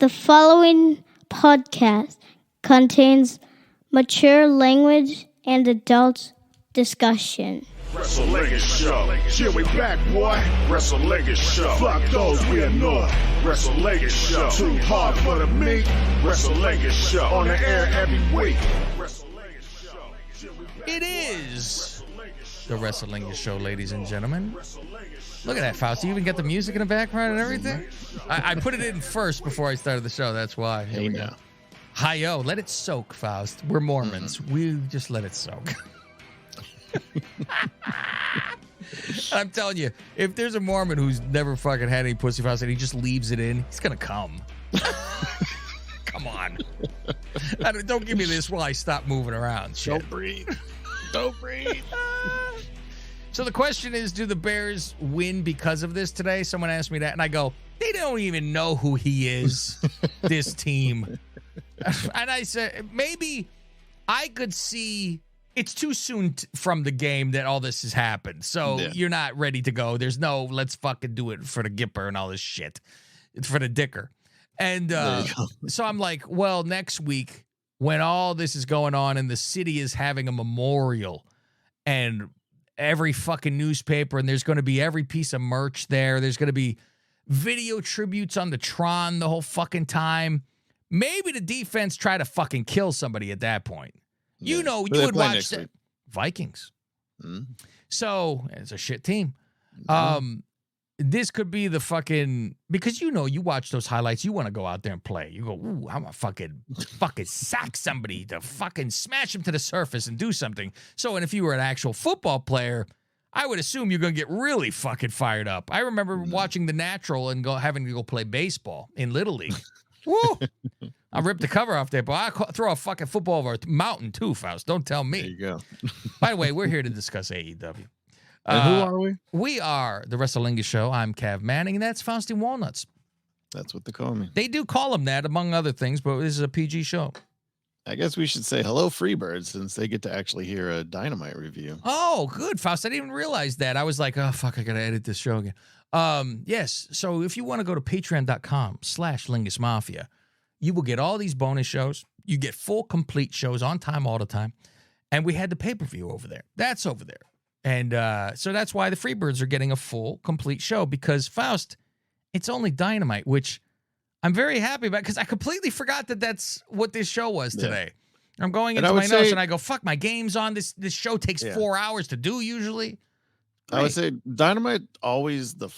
The following podcast contains mature language and adult discussion. Wrestlingus show. Here we back, boy. Wrestlingus show. Fuck those we ignore. Wrestlingus show. Too hard for the meat. Wrestlingus show. On the air every week. It is the Wrestlingus show, ladies and gentlemen. Look at that, Faust. You even get the music in the background and everything? I put it in first before I started the show. That's why. Here we go. Hi-yo. Let it soak, Faust. We're Mormons. We just let it soak. I'm telling you, if there's a Mormon who's never fucking had any pussy, Faust, and he just leaves it in, he's going to come. Come on. Don't give me this while I stop moving around. Shit. Don't breathe. Don't breathe. So the question is, do the Bears win because of this today? Someone asked me that, and I go, they don't even know who he is, this team. And I said, maybe I could see it's too soon from the game that all this has happened. So You're not ready to go. There's no, let's fucking do it for the Gipper and all this shit. It's for the Dicker. And so I'm like, well, next week, when all this is going on and the city is having a memorial and every fucking newspaper, and there's going to be every piece of merch there. There's going to be video tributes on the Tron the whole fucking time. Maybe the defense try to fucking kill somebody at that point. Yeah. You know, you would watch the Vikings. Mm-hmm. So it's a shit team. Mm-hmm. This could be the fucking, because you know, you watch those highlights, you want to go out there and play. You go, ooh, I'm gonna fucking sack somebody to fucking smash him to the surface and do something. So, and if you were an actual football player, I would assume you're gonna get really fucking fired up. I remember watching The Natural and having to go play baseball in Little League. Woo! I ripped the cover off there, but I throw a fucking football over a mountain too, Faust. Don't tell me. There you go. By the way, we're here to discuss AEW. And who are we? We are the Wrestlingus Show. I'm Cav Manning, and that's Fausty Walnuts. That's what they call me. They do call him that, among other things, but this is a PG show. I guess we should say hello, Freebirds, since they get to actually hear a Dynamite review. Oh, good, Faust. I didn't even realize that. I was like, oh, fuck, I got to edit this show again. Yes, so if you want to go to patreon.com/Lingus Mafia, you will get all these bonus shows. You get full, complete shows on time, all the time. And we had the pay-per-view over there. That's over there. And so that's why the Freebirds are getting a full, complete show, because, Faust, it's only Dynamite, which I'm very happy about, because I completely forgot that that's what this show was today. I'm going into my notes, and I go, fuck, my game's on. This show takes 4 hours to do usually. Great. I would say Dynamite always the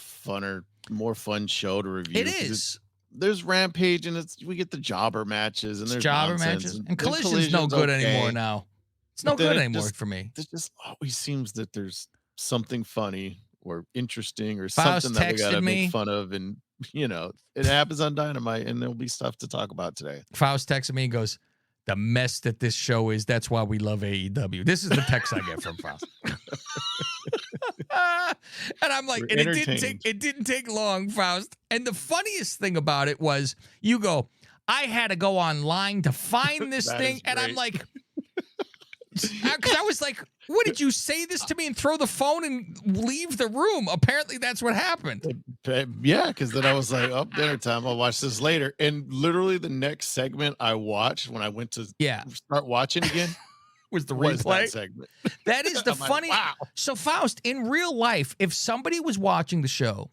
more fun show to review. It is. There's Rampage, and we get the jobber matches, and there's jobber matches. And Collision's no good anymore now. It's no good anymore for me. It just always seems that there's something funny or interesting or Faust something that we got to make me. fun of. And, you know, it happens on Dynamite, and there'll be stuff to talk about today. Faust texted me and goes, the mess that this show is, that's why we love AEW. This is the text I get from Faust. And I'm like, and it didn't take long, Faust. And the funniest thing about it was, you go, I had to go online to find this thing. And I'm like, because I was like, what, did you say this to me and throw the phone and leave the room? Apparently that's what happened. Yeah, because then I was like, oh, dinner time, I'll watch this later. And literally the next segment I watched when I went to start watching again was the replay. That segment. That is the funny. Like, wow. So, Faust, in real life, if somebody was watching the show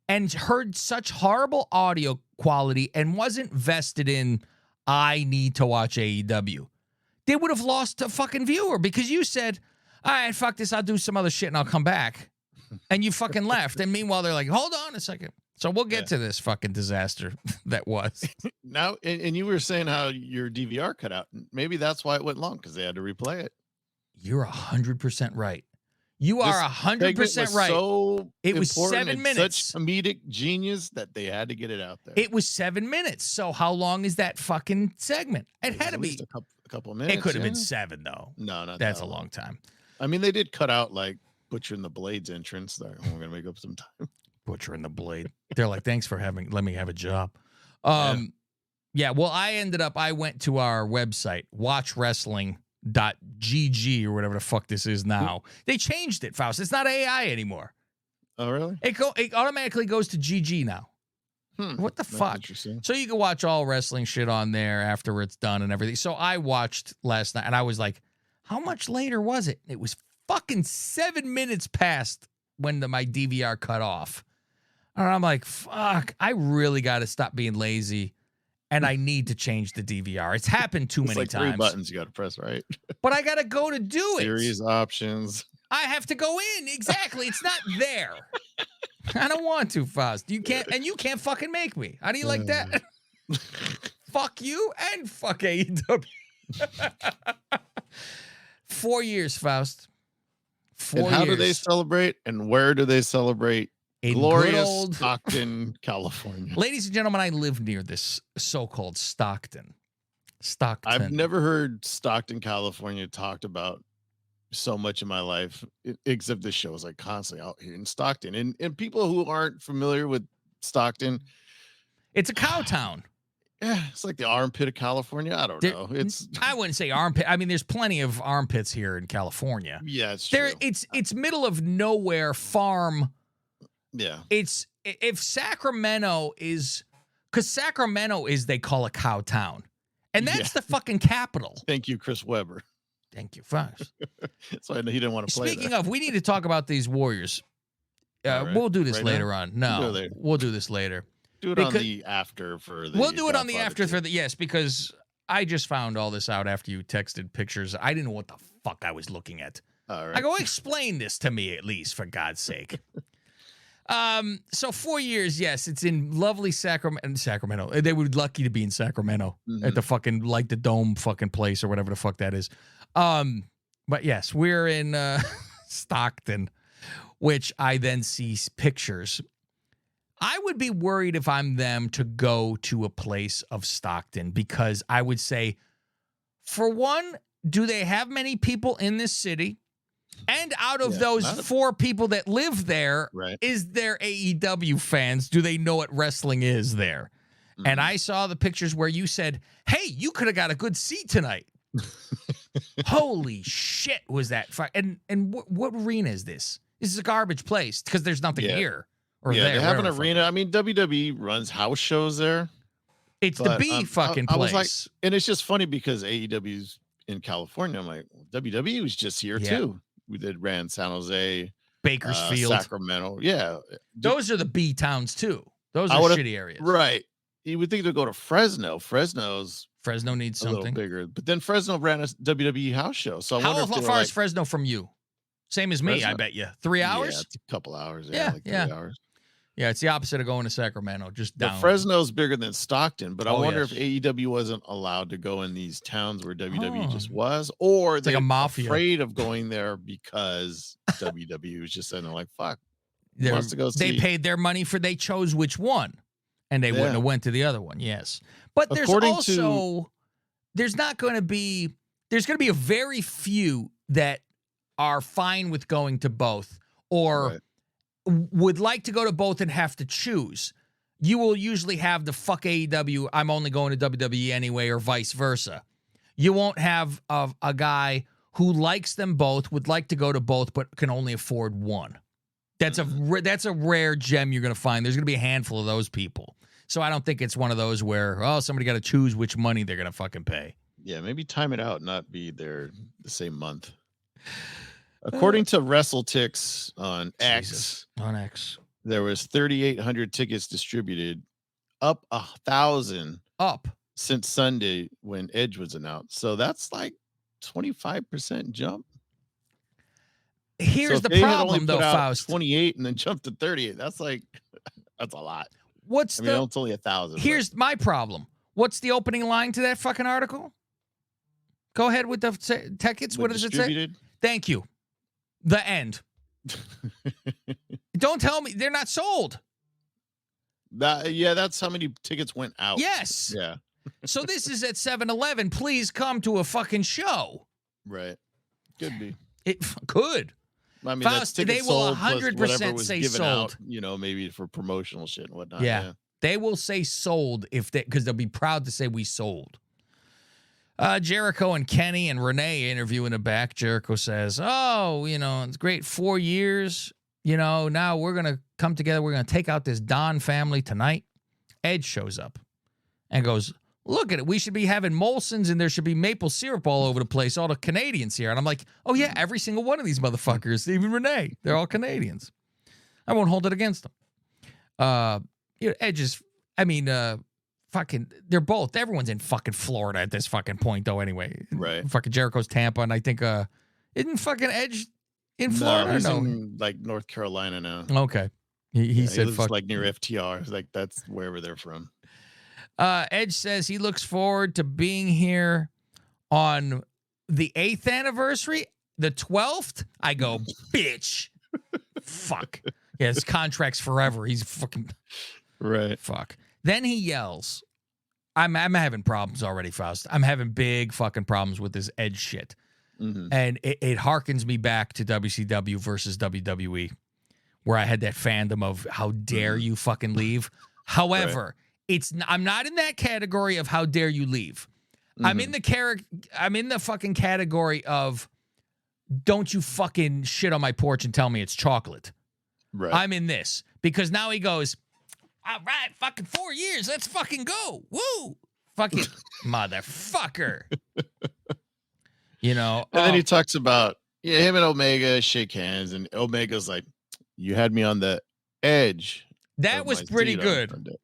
and heard such horrible audio quality and wasn't vested in, I need to watch AEW, they would have lost a fucking viewer, because you said, all right, fuck this, I'll do some other shit and I'll come back. And you fucking left. And meanwhile, they're like, hold on a second. So we'll get to this fucking disaster that was. Now, and you were saying how your DVR cut out. Maybe that's why it went long, because they had to replay it. You're 100% right. You are 100% right. So it was 7 minutes. Such comedic genius that they had to get it out there. It was 7 minutes. So how long is that fucking segment? It had to be a couple of minutes. It could have been 7 though. No, not that's that a long time. I mean, they did cut out like Butcher and the Blade's entrance. We're gonna make up some time. Butcher and the Blade. They're like, thanks for let me have a job. Yeah. Well, I went to our website, watchwrestling.gg or whatever the fuck this is now. They changed it, Faust. It's not AI anymore. Oh, really? It automatically goes to GG now. What the fuck? So you can watch all wrestling shit on there after it's done and everything. So I watched last night and I was like, how much later was it? It was fucking 7 minutes past when my DVR cut off. And I'm like, fuck, I really got to stop being lazy and I need to change the DVR. It's happened too many times. 3 buttons you got to press, right? But I got to go to do it. Series options. I have to go in. Exactly. It's not there. I don't want to, Faust. You can't, and you can't fucking make me. How do you like that? Fuck you and fuck AEW. 4 years, Faust. 4 years. And how do they celebrate and where do they celebrate? In glorious old Stockton, California. Ladies and gentlemen, I live near this so-called Stockton. I've never heard Stockton, California talked about so much in my life, except this show is like constantly out here in Stockton. And people who aren't familiar with Stockton, it's a cow town. Yeah, it's like the armpit of California. I don't know. I wouldn't say armpit. I mean, there's plenty of armpits here in California. Yeah, it's true. It's middle of nowhere farm. Yeah. If Sacramento is, because Sacramento is, they call a cow town. And that's the fucking capital. Thank you, Chris Webber. Thank you, Fox. So I know he didn't want to play. Speaking of, we need to talk about these Warriors. Right. We'll do this later on. No, we'll do this later. Do it on the after for the. We'll do it on the after for the, yes, because I just found all this out after you texted pictures. I didn't know what the fuck I was looking at. All right. I go, explain this to me at least, for God's sake. So 4 years, yes, it's in lovely Sacramento. They were lucky to be in Sacramento at the fucking, like the Dome fucking place or whatever the fuck that is. But yes, we're in Stockton, which I then see pictures. I would be worried if I'm them to go to a place of Stockton because I would say, for one, do they have many people in this city? And out of those 4 people that live there, is there AEW fans? Do they know what wrestling is there? And I saw the pictures where you said, hey, you could have got a good seat tonight. Holy shit, was that fun. And what arena is this? This is a garbage place because there's nothing here or there. They have an arena. I mean, WWE runs house shows there. It's the B fucking place. I was like, and it's just funny because AEW's in California. I'm like, WWE was just here too. We ran San Jose, Bakersfield, Sacramento. Yeah. Those are the B towns too. Those are shitty areas. Right. You would think they'd go to Fresno. Fresno needs something. A little bigger. But then Fresno ran a WWE house show. So how far is Fresno from you? Same as me, Fresno? I bet you. 3 hours? Yeah, it's a couple hours. Yeah, like 3 hours. Yeah, it's the opposite of going to Sacramento, just down. But Fresno's bigger than Stockton, but I wonder if AEW wasn't allowed to go in these towns where WWE just was, or they're like a mafia afraid of going there because WWE was just saying, like, fuck, wants to go see. They paid their money for, they chose which one, and they wouldn't have went to the other one, yes. But there's there's going to be a very few that are fine with going to both, or would like to go to both and have to choose. You will usually have the fuck AEW, I'm only going to WWE anyway, or vice versa. You won't have a guy who likes them both, would like to go to both, but can only afford one. That's a rare gem you're going to find. There's going to be a handful of those people. So I don't think it's one of those where, somebody got to choose which money they're going to fucking pay. Yeah, maybe time it out, not be there the same month. According to WrestleTix on X, there was 3,800 tickets distributed, up 1,000 since Sunday when Edge was announced. So that's like 25% jump. Here's the problem, though, Faust. 28 and then jumped to 38. That's like that's a lot. It's only 1,000. Here's my problem. What's the opening line to that fucking article? Go ahead with the tickets. What does it say? Thank you. The end. Don't tell me they're not sold. That's how many tickets went out. Yes. Yeah. So this is at 7-Eleven. Please come to a fucking show. Right. Could be. It could. I mean, Faust, they will 100% say sold. Out, maybe for promotional shit and whatnot. Yeah. They will say sold because they'll be proud to say we sold. Jericho and Kenny and Renee interview in the back. Jericho says, it's great. 4 years. Now we're going to come together. We're going to take out this Don family tonight. Edge shows up and goes, look at it. We should be having Molson's and there should be maple syrup all over the place. All the Canadians here. And I'm like, oh, yeah, every single one of these motherfuckers, even Renee, they're all Canadians. I won't hold it against them. Edge is, they're both. Everyone's in fucking Florida at this fucking point, though, anyway. Right. Fucking Jericho's Tampa, and I think, isn't fucking Edge in Florida? No, he's in, like, North Carolina now. Okay. He said, he lives, like, near FTR. Like, that's wherever they're from. Edge says he looks forward to being here on the 8th anniversary, the 12th. I go, bitch. Fuck. Yeah, his contract's forever. He's fucking... Right. Fuck. Then he yells. I'm having problems already, Faust. I'm having big fucking problems with this Edge shit. Mm-hmm. And it harkens me back to WCW versus WWE, where I had that fandom of how dare you fucking leave. However, I'm not in that category of how dare you leave. Mm-hmm. I'm in the fucking category of don't you fucking shit on my porch and tell me it's chocolate. Right. I'm in this because now he goes, all right, fucking 4 years. Let's fucking go. Woo. Fucking motherfucker. And then he talks about him and Omega shake hands, and Omega's like, you had me on the edge. That was pretty good.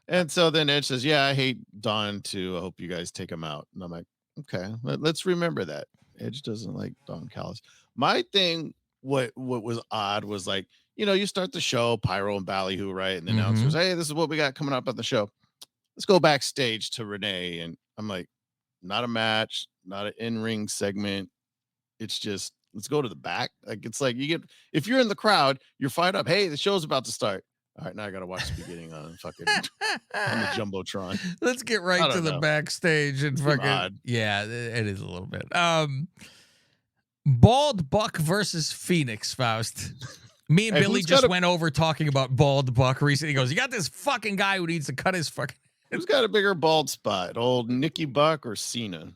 And so then Edge says, yeah, I hate Don too. I hope you guys take him out. And I'm like, okay, let's remember that. Edge doesn't like Don Callis. My thing, what was odd was like, you start the show, Pyro and Ballyhoo, right? And the announcers, hey, this is what we got coming up on the show. Let's go backstage to Renee. And I'm like, not a match, not an in-ring segment. It's just, let's go to the back. Like, it's like if you're in the crowd, you're fired up. Hey, the show's about to start. All right, now I got to watch the beginning on fucking on the Jumbotron. Let's get right to the backstage and fucking. Yeah, it is a little bit. Bald Buck versus Phoenix, Faust. Me and Billy just went over talking about Bald Buck recently. He goes, you got this fucking guy who needs to cut his fucking... Who's got a bigger bald spot? Old Nicky Buck or Cena?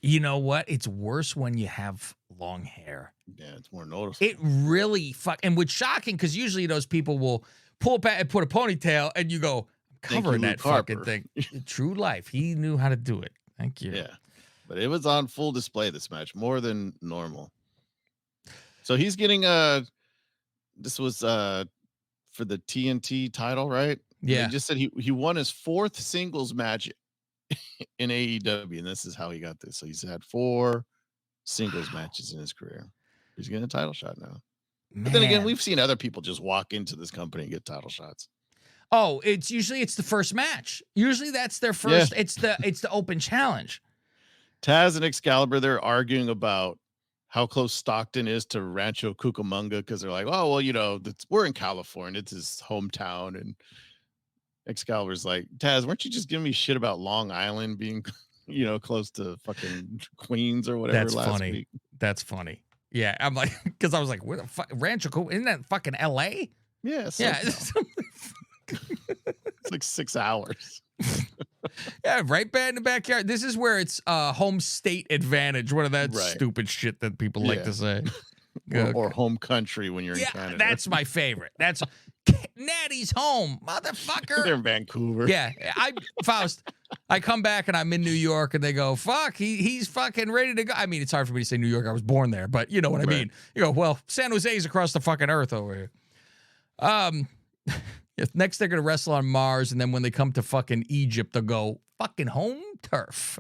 You know what? It's worse when you have long hair. Yeah, it's more noticeable. It really and what's shocking, because usually those people will pull it back and put a ponytail and you go, I'm covering that fucking thing. True life. He knew how to do it. Thank you. Yeah. But it was on full display this match, more than normal. So he's getting this was for the TNT title, right? Yeah. He just said he won his 4th singles match in AEW, and this is how he got this. So he's had 4 singles matches in his career. He's getting a title shot now. Man. But then again, we've seen other people just walk into this company and get title shots. Oh, it's the first match. Usually that's their first. Yeah. It's the open challenge. Taz and Excalibur, they're arguing about how close Stockton is to Rancho Cucamonga, because they're like, oh, well, we're in California. It's his hometown. And Excalibur's like, Taz, weren't you just giving me shit about Long Island being, close to fucking Queens or whatever? That's last week? That's funny. Yeah, I'm like, because I was like, where the fuck, Rancho Cucamonga? Isn't that fucking L.A.? Yeah. Yeah. It's like 6 hours. Yeah, right back in the backyard. This is where it's home state advantage. One of that stupid shit that people like to say. or home country when you're in Canada. That's my favorite. That's Natty's home, motherfucker. They're in Vancouver. Yeah, Faust. I come back and I'm in New York and they go, fuck, he's fucking ready to go. I mean, it's hard for me to say New York. I was born there, but you know what I mean. You go, well, San Jose's across the fucking earth over here. Next, they're going to wrestle on Mars, and then when they come to fucking Egypt, they'll go, fucking home turf.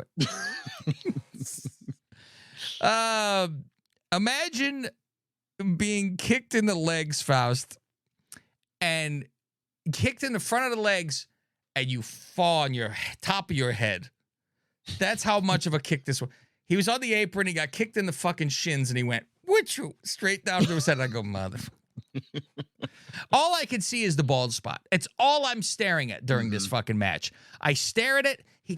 Imagine being kicked in the legs, Faust, and kicked in the front of the legs, and you fall on your top of your head. That's how much of a kick this was. He was on the apron, he got kicked in the fucking shins, and he went, witchoo, straight down to his head. I go, motherfucker. All I can see is the bald spot. It's all I'm staring at during this fucking match. I stare at it. He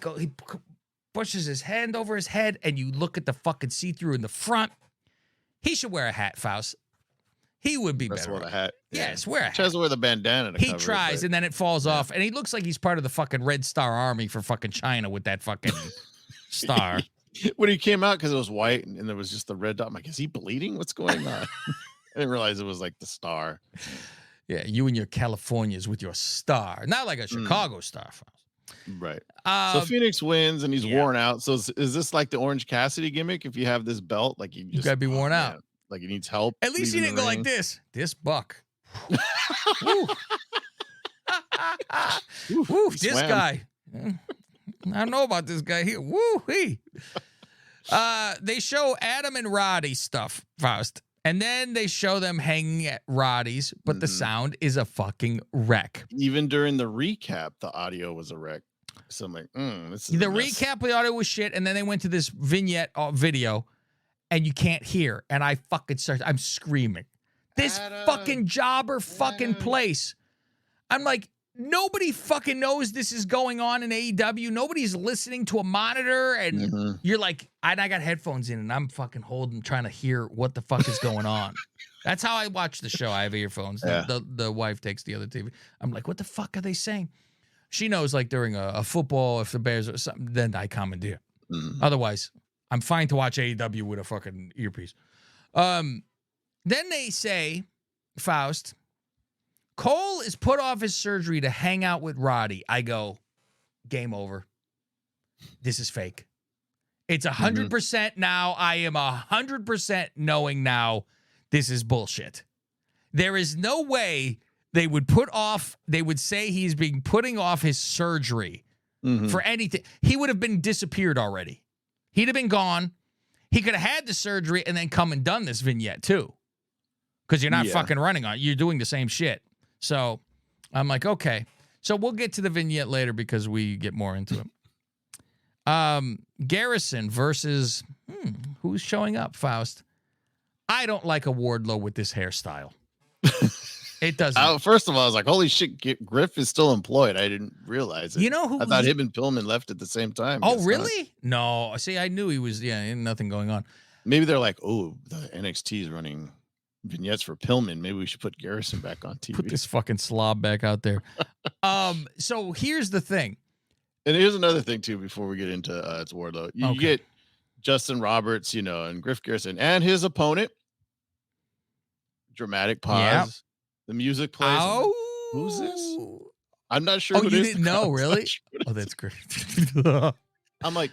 pushes his hand over his head, and you look at the fucking see-through in the front. He should wear a hat, Faust. He would be better. Wear a hat. Yes, wear a hat. Tries to wear the bandana. He tries, and then it falls off, and he looks like he's part of the fucking Red Star Army for fucking China with that fucking star. When he came out, because it was white, and there was just the red dot, I'm like, is he bleeding? What's going on? I didn't realize it was like the star. Yeah, you and your Californias with your star. Not like a Chicago star. Right. So Phoenix wins and he's worn out. So is this like the Orange Cassidy gimmick? If you have this belt, like you gotta be worn out. Man, like he needs help. At least he didn't go like this. This buck. Woo, this guy. I don't know about this guy here. Woo hee. They show Adam and Roddy stuff, Faust. And then they show them hanging at Roddy's, but the sound is a fucking wreck. Even during the recap, the audio was a wreck. So I'm like, this is the recap, the audio was shit, and then they went to this vignette video, and you can't hear. And I fucking I'm screaming. This fucking jobber fucking place. I'm like, nobody fucking knows this is going on in AEW. Nobody's listening to a monitor, and you're like, I got headphones in, and I'm fucking trying to hear what the fuck is going on. That's how I watch the show. I have earphones. Yeah. The wife takes the other TV. I'm like, what the fuck are they saying? She knows, like, during a football, if the Bears or something, then I commandeer. Otherwise, I'm fine to watch AEW with a fucking earpiece. Then they say, Faust, Cole is put off his surgery to hang out with Roddy. I go, game over. This is fake. It's 100% now. I am 100% knowing now this is bullshit. There is no way they would say he's putting off his surgery for anything. He would have been disappeared already. He'd have been gone. He could have had the surgery and then come and done this vignette too. Because you're not fucking running on it. You're doing the same shit. So I'm like, okay. So we'll get to the vignette later because we get more into it. Garrison versus who's showing up, Faust? I don't like a Wardlow with this hairstyle. It doesn't. First of all, I was like, holy shit, Griff is still employed. I didn't realize it. You know who? I thought him and Pillman left at the same time. Oh, really? No. See, I knew he was, nothing going on. Maybe they're like, oh, the NXT is running vignettes for Pillman. Maybe we should put Garrison back on TV. Put this fucking slob back out there. So here's the thing. And here's another thing, too, before we get into it's Wardlow. You get Justin Roberts, and Griff Garrison and his opponent. Dramatic pause. Yep. The music plays. Oh, who's this? I'm not sure. Oh, you didn't know, really? Oh, that's great. I'm like,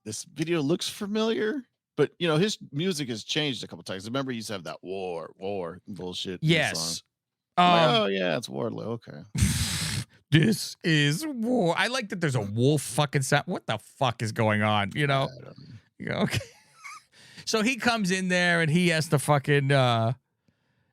this video looks familiar, but his music has changed a couple times. Remember, he used to have that war bullshit. Yes. Song. Oh yeah, it's Wardlow. Okay. This is war. I like that. There's a wolf fucking sound. What the fuck is going on? Okay. So he comes in there and he has to fucking.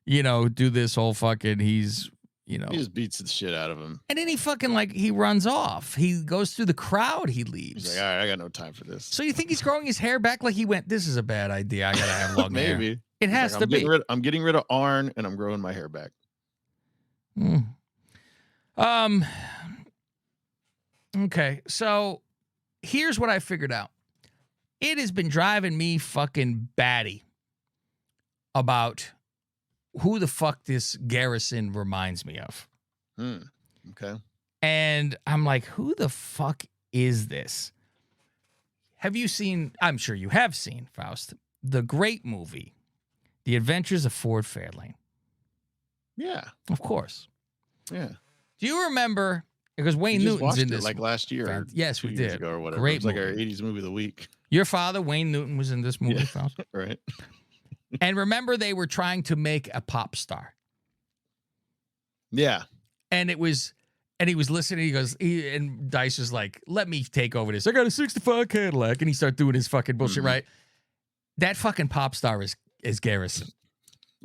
Do this whole fucking, he just beats the shit out of him. And then he fucking, he runs off. He goes through the crowd. He leaves. He's like, all right, I got no time for this. So you think he's growing his hair back? Like he went, this is a bad idea. I got to have long hair. Maybe. It has to be. I'm getting rid of Arn and I'm growing my hair back. Okay. So here's what I figured out. It has been driving me fucking batty about who the fuck this Garrison reminds me of. Okay. And I'm like, who the fuck is this? Have you seen, I'm sure you have seen, Faust, the great movie, The Adventures of Ford Fairlane? Yeah. Of course. Yeah. Do you remember, because Wayne Newton's in this. Like last year. Yes, we did. Ago or whatever. Great it was like our 80s movie of the week. Your father, Wayne Newton, was in this movie, Faust. Right. And remember, they were trying to make a pop star. Yeah. And he was listening. He goes, and Dice was like, let me take over this. I got a 65 Cadillac. And he started doing his fucking bullshit, right? That fucking pop star is Garrison.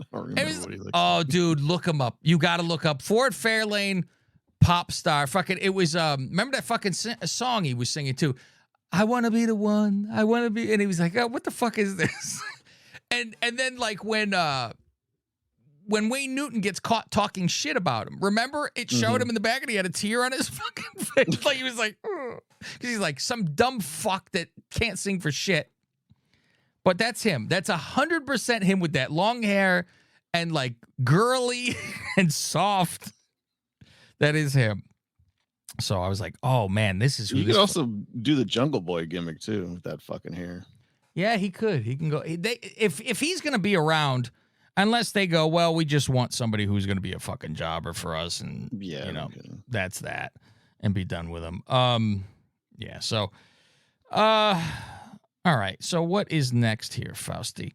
I don't remember what he looks like. Dude, look him up. You got to look up Ford Fairlane pop star. Fucking, it was, remember that fucking song he was singing too? I want to be the one. I want to be. And he was like, oh, what the fuck is this? And then when Wayne Newton gets caught talking shit about him, remember it showed him in the back and he had a tear on his fucking face. Like he was like, because he's like some dumb fuck that can't sing for shit. But that's him. That's 100% him with that long hair and like girly and soft. That is him. So I was like, oh man, this is who. You could also do the Jungle Boy gimmick too with that fucking hair. Yeah, he could. He can go. If he's going to be around, Unless they go, well, we just want somebody who's going to be a fucking jobber for us, and that's that, and be done with them. Yeah. So, all right. So what is next here, Fausti?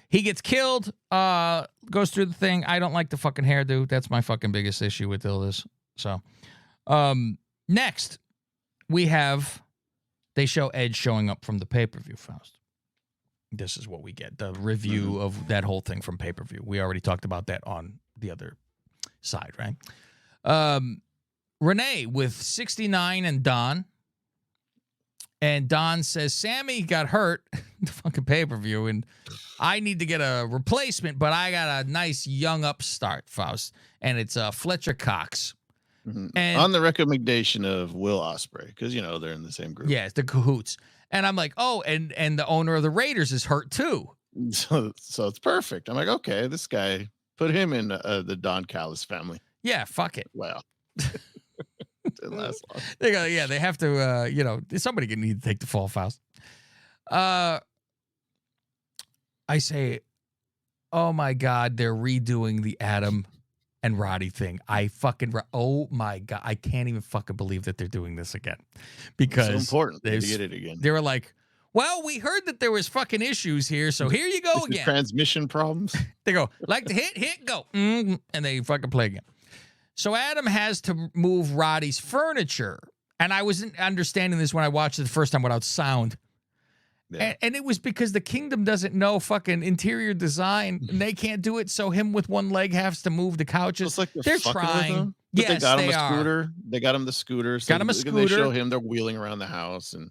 He gets killed. Goes through the thing. I don't like the fucking hairdo. That's my fucking biggest issue with all this. So, next they show Edge showing up from the pay-per-view, Faust. This is what we get, the review of that whole thing from pay-per-view. We already talked about that on the other side, right? Renee with 69 and Don. And Don says, Sammy got hurt the fucking pay-per-view, and I need to get a replacement, but I got a nice young upstart, Faust, and it's Fletcher Cox. And on the recommendation of Will Ospreay, because, they're in the same group. Yeah, it's the cahoots. And I'm like, oh, and the owner of the Raiders is hurt too. So it's perfect. I'm like, okay, this guy, put him in the Don Callis family. Yeah, fuck it. Well, didn't last long. They have to, somebody need to take the fall, Faust. I say, oh my God, they're redoing the Adam and Roddy thing. Oh my God, I can't even fucking believe that they're doing this again. Because it's so important to get it again. They were like, well, we heard that there was fucking issues here, so here you go again. Transmission problems. They go, like to hit, go. And they fucking play again. So Adam has to move Roddy's furniture. And I wasn't understanding this when I watched it the first time without sound. Yeah. And it was because the Kingdom doesn't know fucking interior design, and they can't do it. So him with one leg has to move the couches. It's like they're trying. Yes, they got him a scooter. They got him the scooter. So got him a scooter. They show him they're wheeling around the house, and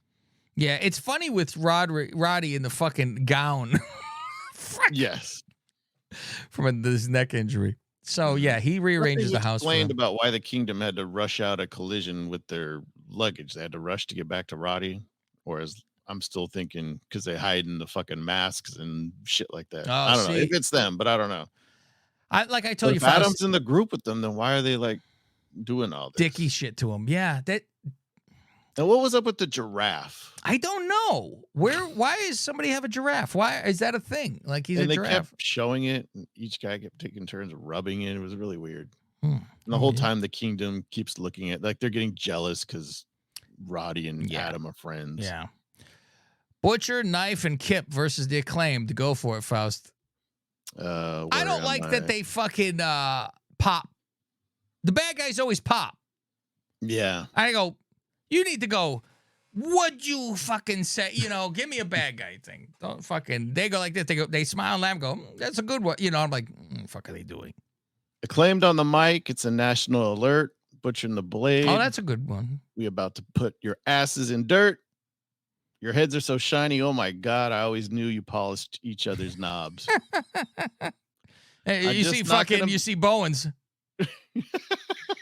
yeah, it's funny with Roddy in the fucking gown. Yes, from this neck injury. So yeah, he rearranges the house. Explained about why the Kingdom had to rush out a collision with their luggage. They had to rush to get back to Roddy, whereas I'm still thinking because they hide in the fucking masks and shit like that. I don't know if it's them, but I don't know. I told you, if Adam's in the group with them, then why are they like doing all this dicky shit to him? Yeah, that. And what was up with the giraffe? I don't know. Why does somebody have a giraffe? Why is that a thing? Like he's a giraffe. They kept showing it, and each guy kept taking turns rubbing it. It was really weird. And the whole time, the Kingdom keeps looking at like they're getting jealous because Roddy and Adam are friends. Yeah. Butcher, Knife, and Kip versus the Acclaimed. Go for it, Faust. I don't like that they fucking pop. The bad guys always pop. Yeah. I go, you need to go, what'd you fucking say? Give me a bad guy thing. Don't fucking, they go like this. They smile and laugh and go, that's a good one. I'm like, fuck are they doing? Acclaimed on the mic. It's a national alert. Butcher and the Blade. Oh, that's a good one. We about to put your asses in dirt. Your heads are so shiny. Oh my God. I always knew you polished each other's knobs. Hey, you see Bowens.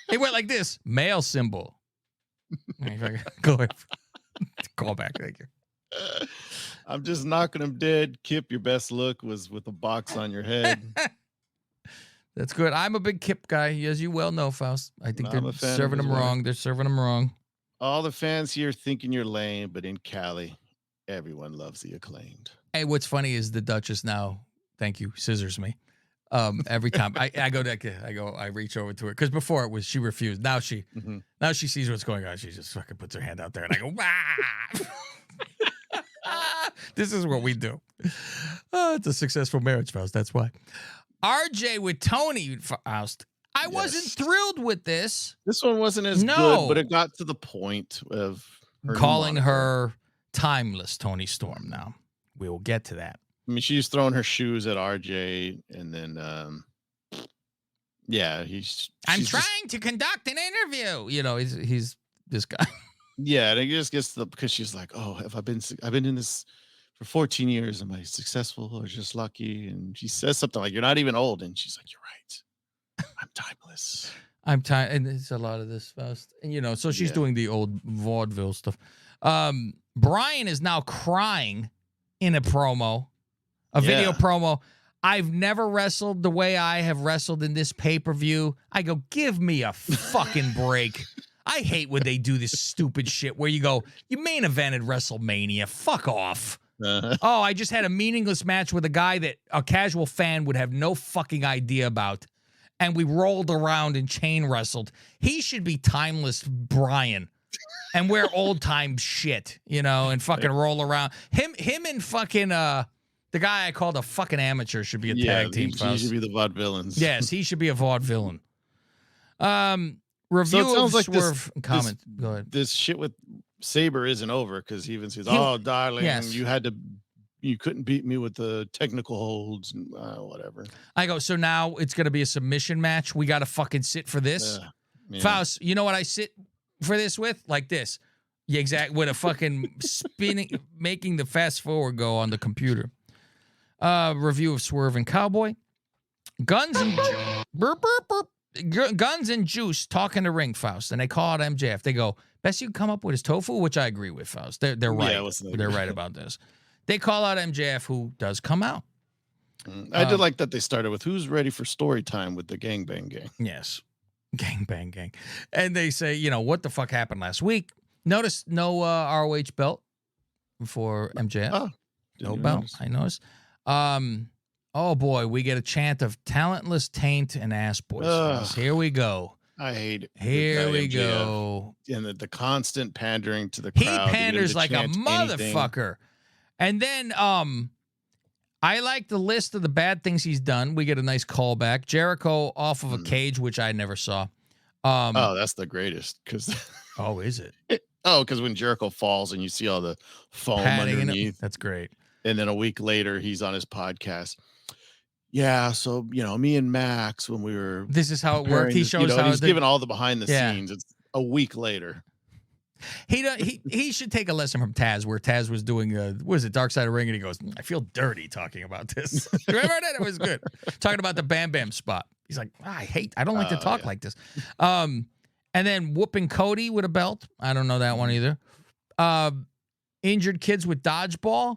He went like this. Male symbol. Go ahead. Call back. Thank you. I'm just knocking him dead. Kip, your best look was with a box on your head. That's good. I'm a big Kip guy, as you well know, Faust. I think they're serving him wrong. They're serving him wrong. All the fans here thinking you're lame, but in Cali, everyone loves the Acclaimed. Hey, what's funny is the Duchess now, thank you, scissors me. Every time I reach over to her because before it was she refused. Now she sees what's going on. She just fucking puts her hand out there, and I go, "Wah!" This is what we do. It's a successful marriage, Faust. That's why. RJ with Tony, Faust. I wasn't thrilled with this. This one wasn't as good, but it got to the point of calling her timeless Tony Storm. Now we will get to that. I mean, she's throwing her shoes at RJ, and then, I'm trying to conduct an interview. He's this guy. Yeah, and it just gets because she's like, oh, I've been in this for 14 years. Am I successful or just lucky? And she says something like, "You're not even old," and she's like, "You're right. I'm timeless." And it's a lot of this Faust, and so she's doing the old vaudeville stuff. Brian is now crying in a promo. Video promo. I've never wrestled the way I have wrestled in this pay-per-view. I go, give me a fucking break. I hate when they do this stupid shit where you go, you main evented WrestleMania. Fuck off. Oh, I just had a meaningless match with a guy that a casual fan would have no fucking idea about. And we rolled around and chain wrestled. He should be Timeless Brian and wear old time shit, and fucking roll around. Him and fucking the guy I called a fucking amateur should be a tag team. He should be the vaudevillains. Yes, he should be a vaudevillain. Review so of like Swerve comment. Go ahead. This shit with Saber isn't over because he even says, "Oh, darling, yes. you couldn't beat me with the technical holds and whatever." I go, so now it's going to be a submission match. We got to fucking sit for this. Yeah. Faust, you know what I sit for this with? Like this. Yeah, exactly. With a fucking spinning, making the fast forward go on the computer. Review of Swerve and Cowboy. Guns and Juice talk in the ring, Faust, and they call out MJF. They go, best you can come up with is tofu, which I agree with, Faust. They're right. Yeah, they're right about this. They call out MJF, who does come out. I did like that they started with who's ready for story time with the gangbang gang. Yes. Gangbang gang. And they say, what the fuck happened last week? Notice no ROH belt for MJF. Oh, no belt. I noticed. Oh boy, we get a chant of talentless taint and ass boys. Here we go. I hate it. Here we go. And the constant pandering to the crowd. He panders like a motherfucker. And then I like the list of the bad things he's done. We get a nice callback. Jericho off of a cage, which I never saw. That's the greatest. Oh, is it? Because when Jericho falls and you see all the foam underneath. That's great. And then a week later, he's on his podcast. Yeah, so me and Max when we were. This is how it worked. He shows how he's giving all the behind the scenes. It's a week later. He should take a lesson from Taz, where Taz was doing what is it, Dark Side of the Ring, and he goes, I feel dirty talking about this. Remember that? It was good. Talking about the Bam Bam spot. He's like, I don't like to talk like this. And then whooping Cody with a belt. I don't know that one either. Injured kids with dodgeball.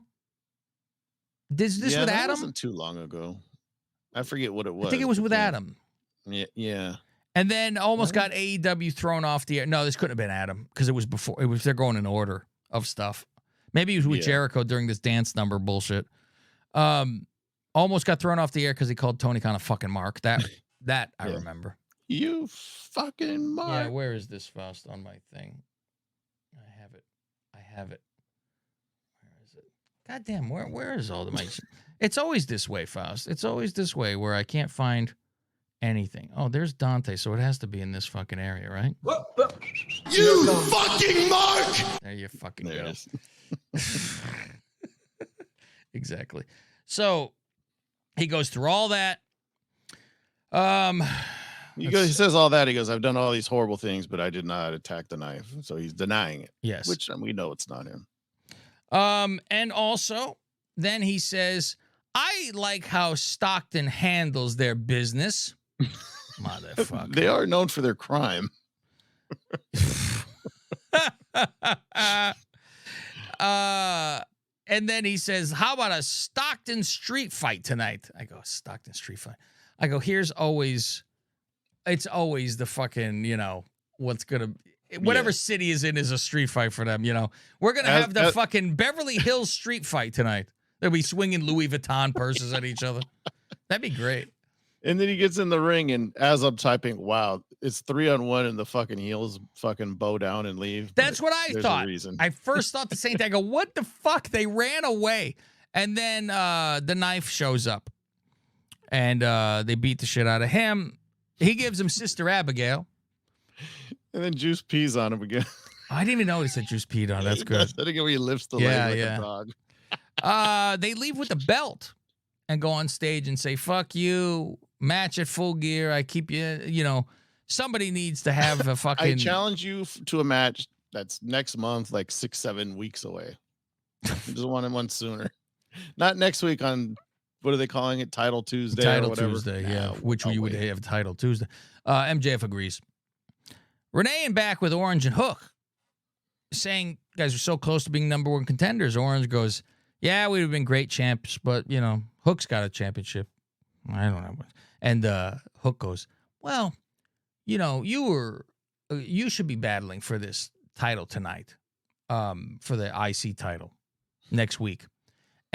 This with that Adam? Wasn't too long ago. I forget what it was. I think it was with Adam. Yeah. And then almost got AEW thrown off the air. No, this couldn't have been Adam because it was before. They're going in order of stuff. Maybe he was with Jericho during this dance number bullshit. Almost got thrown off the air because he called Tony Khan a fucking mark. That I remember. You fucking mark. Yeah, where is this, Faust, on my thing? I have it. Where is it? Goddamn, where is all the my? It's always this way, Faust. It's always this way where I can't find anything. Oh, there's Dante, so it has to be in this fucking area, right? You fucking mark! There you fucking go. Exactly. So he goes through all that. He says all that. He goes, I've done all these horrible things, but I did not attack the knife. So he's denying it. Yes. Which we know it's not him. And also, then he says, I like how Stockton handles their business. Motherfucker. They are known for their crime. And then he says, how about a Stockton street fight tonight? I go, Stockton street fight. I go, it's always the fucking, whatever city is in is a street fight for them, We're going to have the fucking Beverly Hills street fight tonight. They'll be swinging Louis Vuitton purses at each other. That'd be great. And then he gets in the ring, and as I'm typing, wow, it's 3-on-1, and the fucking heels fucking bow down and leave. That's what I thought. I first thought the same thing. I go, what the fuck? They ran away. And then the knife shows up, and they beat the shit out of him. He gives him Sister Abigail. And then Juice pees on him again. I didn't even notice that Juice peed on. That's good. I think he lifts the leg like a dog. They leave with the belt and go on stage and say, fuck you, match at Full Gear. I keep you, somebody needs to have a fucking. I challenge you to a match that's next month, like 6-7 weeks away. I just want one sooner. Not next week on, what are they calling it? Title Tuesday. Title or whatever. Tuesday, yeah. Which we would have Title Tuesday. MJF agrees. Renee and back with Orange and Hook saying, guys are so close to being number one contenders. Orange goes, yeah, we'd have been great champs, but, Hook's got a championship. I don't know. And Hook goes, well, you should be battling for this title tonight, for the IC title next week.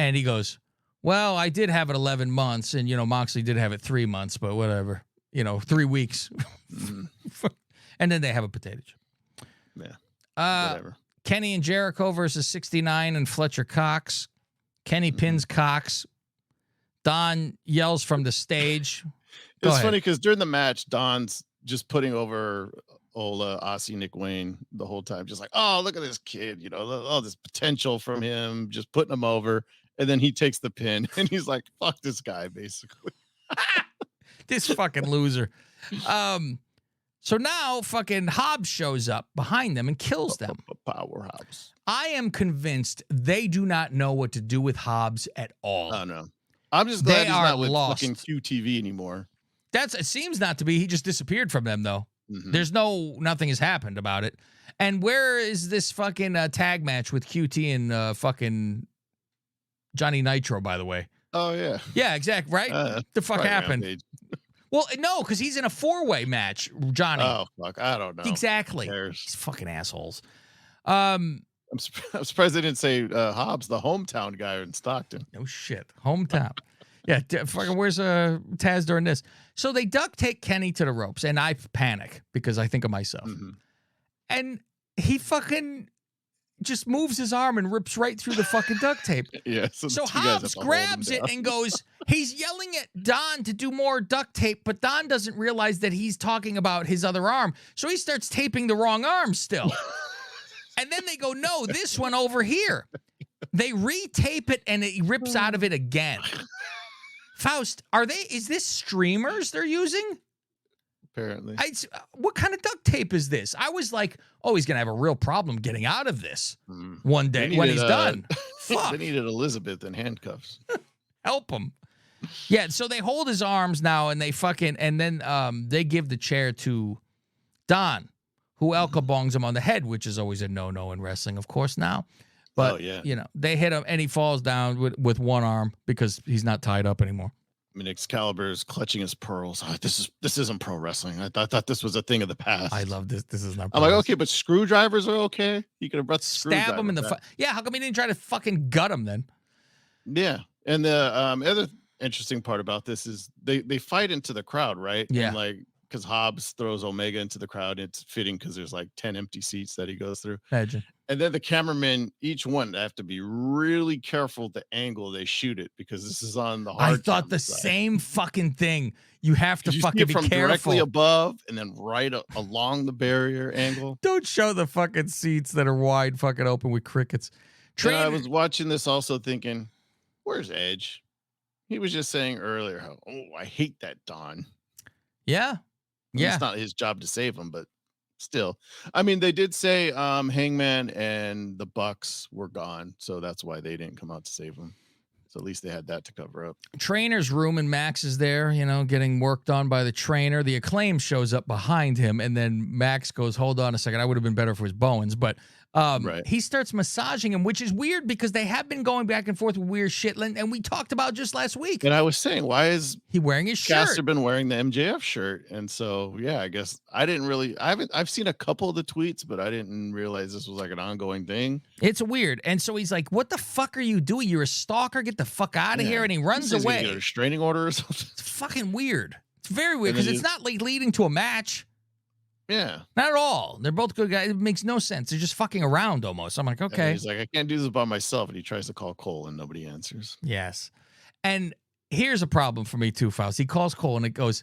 And he goes, well, I did have it 11 months, and, Moxley did have it 3 months, but whatever. 3 weeks. And then they have a potato chip. Yeah. Whatever. Kenny and Jericho versus 69 and Fletcher Cox. Kenny pins Cox. Don yells from the stage. It's funny because during the match, Don's just putting over Ola, Aussie, Nick Wayne the whole time. Just like, oh, look at this kid, all this potential from him, just putting him over. And then he takes the pin and he's like, fuck this guy, basically. This fucking loser. So now fucking Hobbs shows up behind them and kills them. Power Hobbs. I am convinced they do not know what to do with Hobbs at all. Oh, no. I'm just glad he's not with lost. Fucking QTV anymore. It seems not to be. He just disappeared from them, though. Mm-hmm. There's nothing has happened about it. And where is this fucking tag match with QT and fucking Johnny Nitro, by the way? Oh, yeah. Yeah, exactly, right? The fuck happened? Rampage. Well, no, because he's in a 4-way match, Johnny. Oh, fuck. I don't know. Exactly. These fucking assholes. I'm surprised they didn't say Hobbs, the hometown guy in Stockton. No shit. Hometown. Yeah, fucking where's Taz during this? So they duct tape Kenny to the ropes, and I panic because I think of myself. Mm-hmm. And he fucking just moves his arm and rips right through the fucking duct tape. Yeah. So Hobbs grabs it and goes, he's yelling at Don to do more duct tape, but Don doesn't realize that he's talking about his other arm. So he starts taping the wrong arm still. And then they go, no, this one over here. They retape it and it rips out of it again. Faust, is this streamers they're using? Apparently. What kind of duct tape is this? I was like, oh, he's going to have a real problem getting out of this one day when he's done. Fuck. They needed Elizabeth in handcuffs. Help him. Yeah, so they hold his arms now and then they give the chair to Don, who elka-bongs him on the head, which is always a no-no in wrestling, of course, now. But, they hit him and he falls down with one arm because he's not tied up anymore. I mean, Excalibur is clutching his pearls. Oh, this isn't pro wrestling. I thought this was a thing of the past. I love this. This is not. I'm like, okay, but screwdrivers are okay. You could have brought stab him in the. Yeah, how come he didn't try to fucking gut him then? Yeah, and the other interesting part about this is they fight into the crowd, right? Yeah, and like because Hobbs throws Omega into the crowd. It's fitting because there's like 10 empty seats that he goes through. Imagine. And then the cameramen, each one, have to be really careful the angle they shoot it because this is on the hard. I thought the same fucking thing. You have to fucking be from careful. Directly above and then right along the barrier angle. Don't show the fucking seats that are wide fucking open with crickets. I was watching this also thinking, where's Edge? He was just saying earlier how, I hate that Don. Yeah. Yeah. It's not his job to save him, but still. I mean, they did say Hangman and the Bucks were gone, so that's why they didn't come out to save him. So at least they had that to cover up. Trainer's room, and Max is there, getting worked on by the trainer. The Acclaim shows up behind him, and then Max goes, hold on a second. I would have been better if it was Bowens, but right. He starts massaging him, which is weird because they have been going back and forth with weird shit, and we talked about just last week. And I was saying, why is he wearing his shirt? Caster been wearing the MJF shirt, and so I guess I've seen a couple of the tweets, but I didn't realize this was like an ongoing thing. It's weird, and so he's like, "What the fuck are you doing? You're a stalker. Get the fuck out of here!" And he runs away. Get a restraining order or something. It's fucking weird. It's very weird because it's not like leading to a match. Yeah. Not at all. They're both good guys. It makes no sense. They're just fucking around almost. I'm like, okay. And he's like, I can't do this by myself. And he tries to call Cole and nobody answers. Yes. And here's a problem for me too, Faust. He calls Cole and it goes,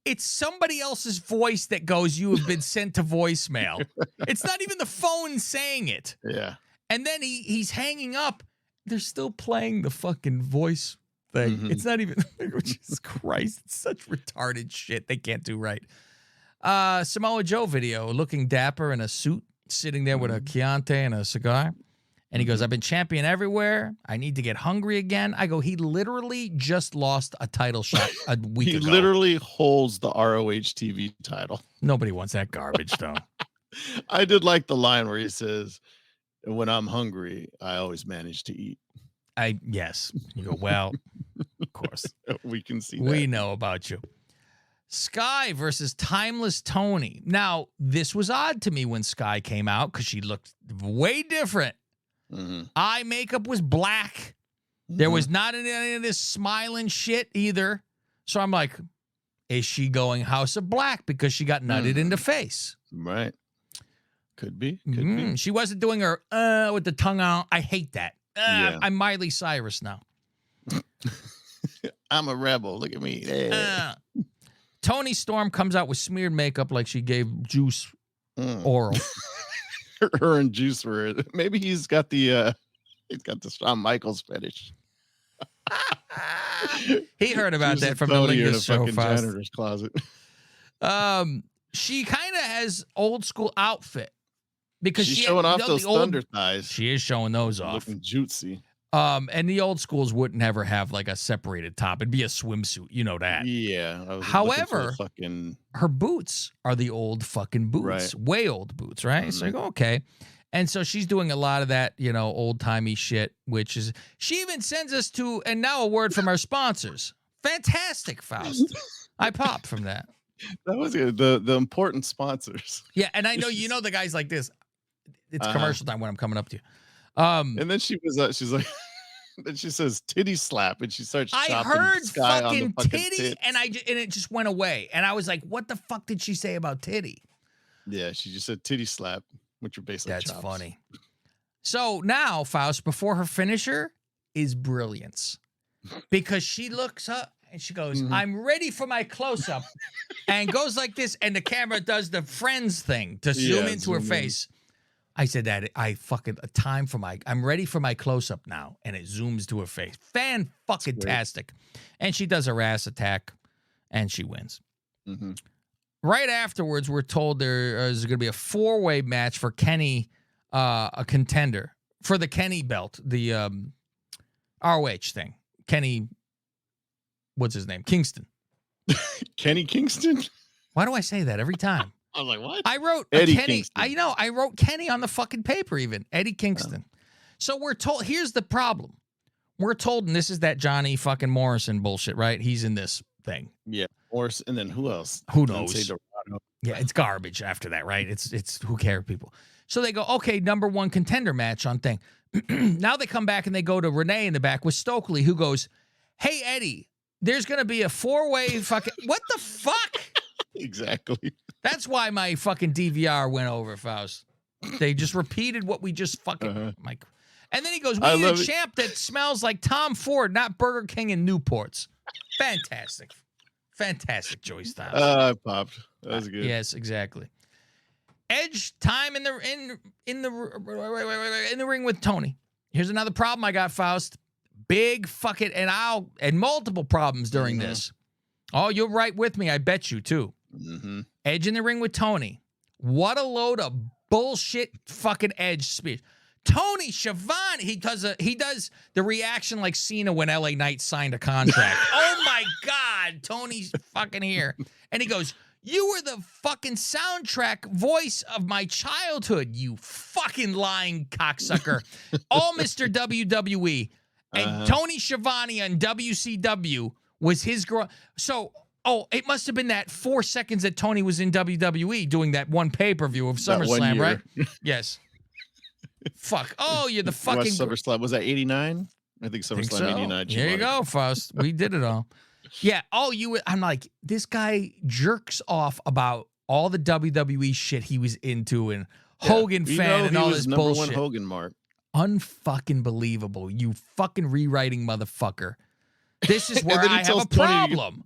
it's somebody else's voice that goes, you have been sent to voicemail. It's not even the phone saying it. Yeah. And then he's hanging up. They're still playing the fucking voice thing. Mm-hmm. It's not even, Jesus Christ. It's such retarded shit they can't do right. Samoa Joe video, looking dapper in a suit, sitting there with a Chianti and a cigar. And he goes, I've been champion everywhere. I need to get hungry again. I go, he literally just lost a title shot a week ago. He literally holds the ROH TV title. Nobody wants that garbage, though. I did like the line where he says, when I'm hungry, I always manage to eat. Yes. You go, well, of course. We can see that. We know about you. Sky versus Timeless Tony. Now, this was odd to me when Sky came out because she looked way different. Mm-hmm. Eye makeup was black. There was not any of this smiling shit either. So I'm like, is she going House of Black because she got nutted in the face? Right. Could be. Could be. She wasn't doing her with the tongue out. I hate that. I'm Miley Cyrus now. I'm a rebel. Look at me. Hey. Toni Storm comes out with smeared makeup like she gave Juice oral. Her and Juice were. Maybe he's got the Shawn Michaels fetish. He heard about that from the Lingus show. Janitor's closet. She kind of has old school outfit because she's showing off those thunder thighs. She is showing those off. Looking jutesy. And the old schools wouldn't ever have like a separated top. It'd be a swimsuit. You know that. Yeah. However, her boots are the old fucking boots. Right. Way old boots, right? Mm-hmm. So you go, okay. And so she's doing a lot of that, old-timey shit, which is... She even sends us to... And now a word from our sponsors. Fantastic, Faust. I popped from that. That was good. The important sponsors. Yeah, and I know the guys like this. It's commercial time when I'm coming up to you. And then she's like... Then she says titty slap, and she starts chopping I heard Sky fucking on the fucking titty, tits. and it just went away. And I was like, what the fuck did she say about titty? Yeah, she just said titty slap, which are basically That's chops. funny. So now, Faust, before her finisher, is brilliance. Because she looks up and she goes, I'm ready for my close-up. And goes like this, and the camera does the Friends thing to zoom into her face. I said that I'm ready for my close-up now. And it zooms to her face. Fan-fucking-tastic. And she does her ass attack, and she wins. Mm-hmm. Right afterwards, we're told there is going to be a 4-way match for Kenny, a contender, for the Kenny belt, the ROH thing. Kenny, what's his name? Kingston. Kenny Kingston? Why do I say that every time? I was like, what? I wrote Eddie Kenny. Kingston. I wrote Kenny on the fucking paper even. Eddie Kingston. Oh. So we're told, here's the problem. We're told, and this is that Johnny fucking Morrison bullshit, right? He's in this thing. Yeah. Morrison, and then who else? Who knows? Yeah, it's garbage after that, right? It's who cares, people. So they go, okay, #1 contender match on thing. Now they come back and they go to Renee in the back with Stokely, who goes, hey, Eddie, there's going to be a 4-way fucking... What the fuck? Exactly. That's why my fucking DVR went over, Faust. They just repeated what we just fucking... Like, and then he goes, we need a champ that smells like Tom Ford, not Burger King and Newports. Fantastic. Fantastic, Joey Styles. I popped. That was good. Yes, exactly. Edge time in the ring with Tony. Here's another problem I got, Faust. Big fucking and multiple problems during this. Oh, you're right with me. I bet you too. Mm-hmm. Edge in the ring with Tony. What a load of bullshit fucking Edge speech. Tony Schiavone, he does the reaction like Cena when LA Knight signed a contract. Oh my God, Tony's fucking here. And he goes, you were the fucking soundtrack voice of my childhood, you fucking lying cocksucker. All Mr. WWE. And Tony Schiavone on WCW was his girl. So, it must have been that 4 seconds that Tony was in WWE doing that one pay-per-view of SummerSlam, right? Yes. Fuck. Oh, you're the fucking... SummerSlam. Was that 89? I think SummerSlam 89. There you go, Faust. We did it all. Yeah. Oh, I'm like, this guy jerks off about all the WWE shit he was into and Hogan fan and all this bullshit. #1 Hogan mark. Unfucking believable. You fucking rewriting motherfucker. This is where I have a problem.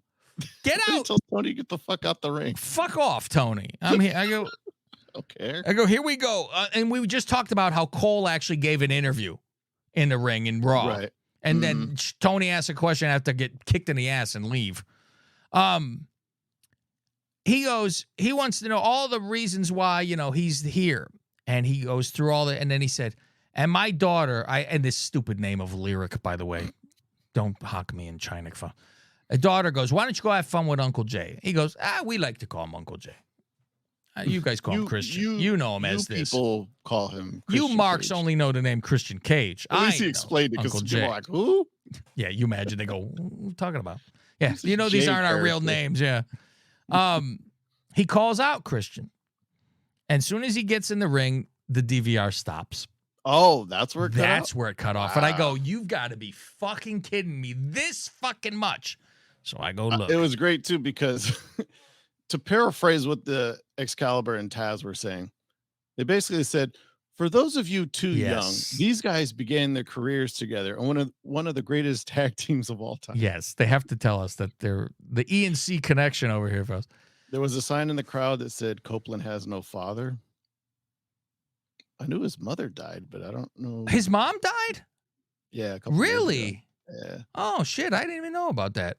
Get out. He tells Tony, get the fuck out the ring. Fuck off, Tony. I'm here. I go... Okay. I go, here we go. And we just talked about how Cole actually gave an interview in the ring in Raw. Right. And then Tony asked a question after get kicked in the ass and leave. He goes, he wants to know all the reasons why, he's here. And he goes through all the, and then he said, and my daughter, and this stupid name of Lyric, by the way, don't hock me in China. A daughter goes, why don't you go have fun with Uncle Jay? He goes, we like to call him Uncle Jay. You guys call him Christian. You know him as this. People call him Christian You Marks Cage. only know the name Christian Cage. At least he explained it because people are like, who? Yeah, you imagine they go, what are you talking about? Yeah, these aren't our real names. Yeah. He calls out Christian. And as soon as he gets in the ring, the DVR stops. Oh, that's where it cut That's off? where it cut off. And I go, you've got to be fucking kidding me this fucking much. So I go look. It was great too because to paraphrase what the Excalibur and Taz were saying, they basically said, for those of you too young, these guys began their careers together and one of the greatest tag teams of all time. Yes, they have to tell us that they're the E&C connection over here, folks. There was a sign in the crowd that said Copeland has no father. I knew his mother died, but I don't know. His mom died? Yeah. Really? Yeah. Oh, shit. I didn't even know about that.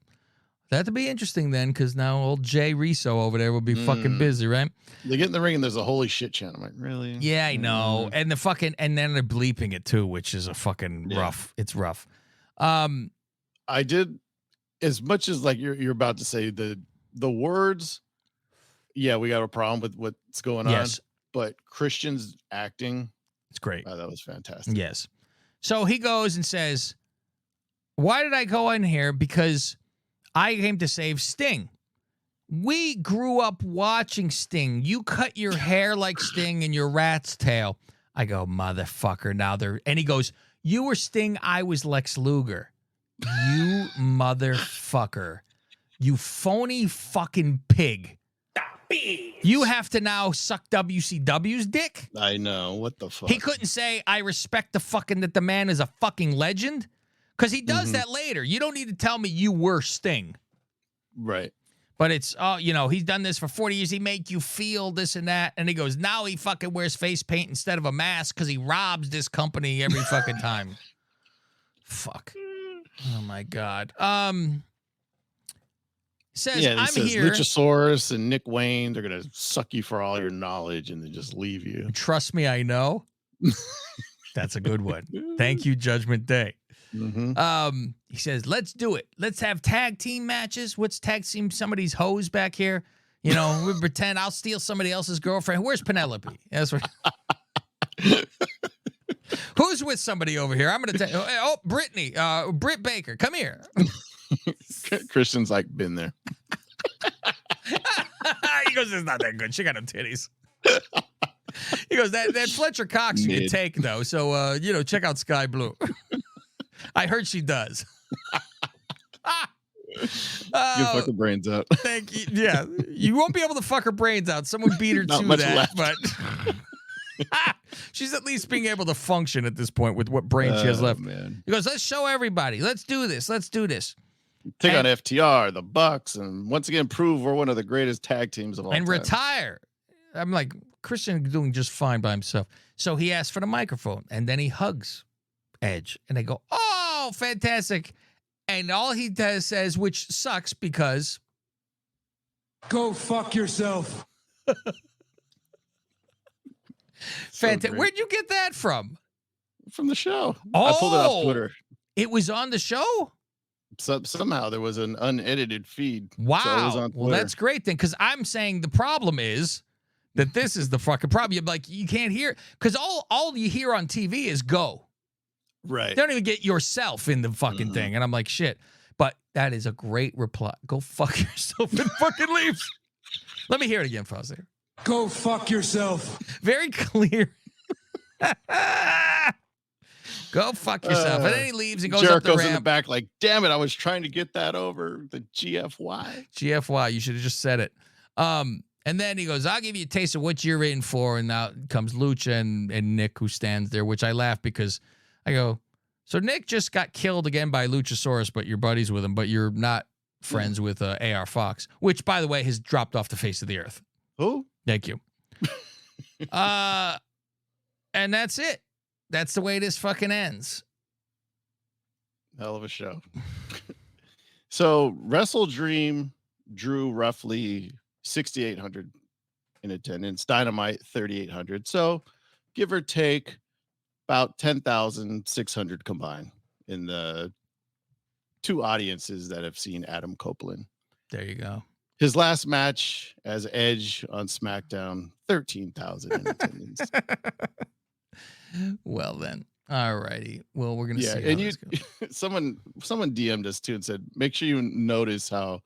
That'd be interesting then, because now old Jay Riso over there will be fucking busy, right? They get in the ring and there's a holy shit chant. I'm like, really? Yeah, I know. And and then they're bleeping it too, which is a fucking rough. It's rough. I did, as much as like you're about to say the words. Yeah, we got a problem with what's going on. But Christian's acting, it's great. That was fantastic. Yes. So he goes and says, why did I go in here? Because I came to save Sting. We grew up watching Sting. You cut your hair like Sting in your rat's tail. I go, motherfucker. Now and he goes, you were Sting. I was Lex Luger. You motherfucker. You phony fucking pig. You have to now suck WCW's dick? I know. What the fuck? He couldn't say, I respect that the man is a fucking legend. Because he does that later. You don't need to tell me you were Sting. Right. But it's, he's done this for 40 years. He make you feel this and that. And he goes, now he fucking wears face paint instead of a mask because he robs this company every fucking time. Fuck. Oh, my God. Says, I'm here. Luchasaurus and Nick Wayne, they're going to suck you for all your knowledge and then just leave you. Trust me, I know. That's a good one. Thank you, Judgment Day. He says, let's do it. Let's have tag team matches. What's tag team? Somebody's hose back here. We pretend I'll steal somebody else's girlfriend. Where's Penelope? That's what. Who's with somebody over here? I'm going to tell you. Oh, Brittany. Britt Baker. Come here. Christian's like, been there. He goes, it's not that good. She got them titties. He goes, that Fletcher Cox you can take, though. So, check out Sky Blue. I heard she does. You fuck her brains out. Thank you. Yeah. You won't be able to fuck her brains out. Someone beat her to that. Left. But she's at least being able to function at this point with what brain she has left. Man. He goes, let's show everybody. Let's do this. Take on FTR, the Bucks, and once again prove we're one of the greatest tag teams of all time. And retire. I'm like, Christian doing just fine by himself. So he asks for the microphone, and then he hugs Edge. And they go, oh, fantastic. And all he says, which sucks because... Go fuck yourself. Fantastic. Where'd you get that from? From the show. Oh, I pulled it off Twitter. It was on the show? Somehow there was an unedited feed. Wow. So it was on well, that's great then, because I'm saying the problem is that this is the fucking problem. You're like, you can't hear, because all you hear on TV is go. Right. They don't even get yourself in the fucking thing. And I'm like, shit. But that is a great reply. Go fuck yourself and fucking leave. Let me hear it again, Foster. Go fuck yourself. Very clear. Go fuck yourself. And then he leaves and goes Jericho's up the ramp. in the back like, damn it, I was trying to get that over. The GFY. GFY, you should have just said it. And then he goes, I'll give you a taste of what you're in for. And now comes Lucha and Nick, who stands there, which I laugh because I go, so Nick just got killed again by Luchasaurus, but you're buddies with him, but you're not friends with AR Fox, which, by the way, has dropped off the face of the earth. Who? Thank you. And that's it. That's the way this fucking ends. Hell of a show. So Wrestle Dream drew roughly 6,800 in attendance. Dynamite 3,800. So give or take about 10,600 combined in the two audiences that have seen Adam Copeland. There you go. His last match as Edge on SmackDown, 13,000 in attendance. Well then, all righty. Well, we're gonna see. And someone DM'd us too and said, make sure you notice how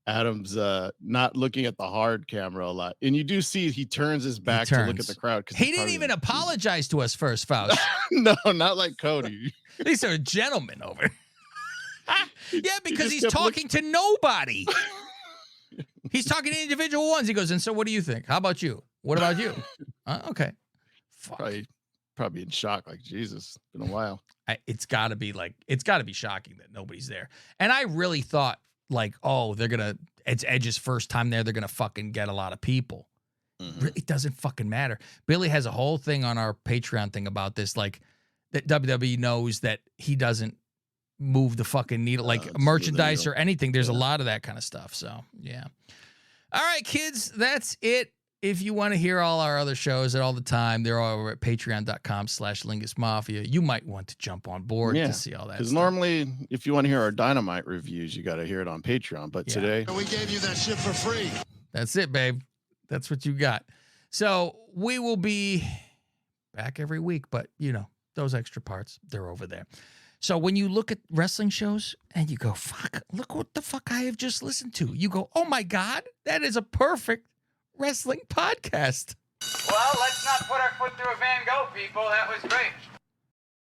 Adam's not looking at the hard camera a lot, and you do see he turns his back to look at the crowd. He didn't even apologize to us first, Faust. No, not like Cody. These are gentlemen over. Yeah, because he's talking to nobody. He's talking to individual ones. He goes, and so what do you think? How about you? What about you? Okay. Fuck. Probably in shock, like, Jesus, been a while. It's got to be shocking that nobody's there. And I really thought, like, oh, it's Edge's first time there. They're going to fucking get a lot of people. Mm-hmm. It doesn't fucking matter. Billy has a whole thing on our Patreon thing about this, like, that WWE knows that he doesn't move the fucking needle, like merchandise or anything. There's a lot of that kind of stuff. So, yeah. All right, kids, that's it. If you want to hear all our other shows at all the time, they're all over at patreon.com/Lingus Mafia. You might want to jump on board to see all that. Because normally, if you want to hear our Dynamite reviews, you got to hear it on Patreon. But today, we gave you that shit for free. That's it, babe. That's what you got. So we will be back every week, but those extra parts, they're over there. So when you look at wrestling shows and you go, fuck, look what the fuck I have just listened to. You go, oh my God, that is a perfect wrestling podcast. Well, let's not put our foot through a Van Gogh, people. That was great.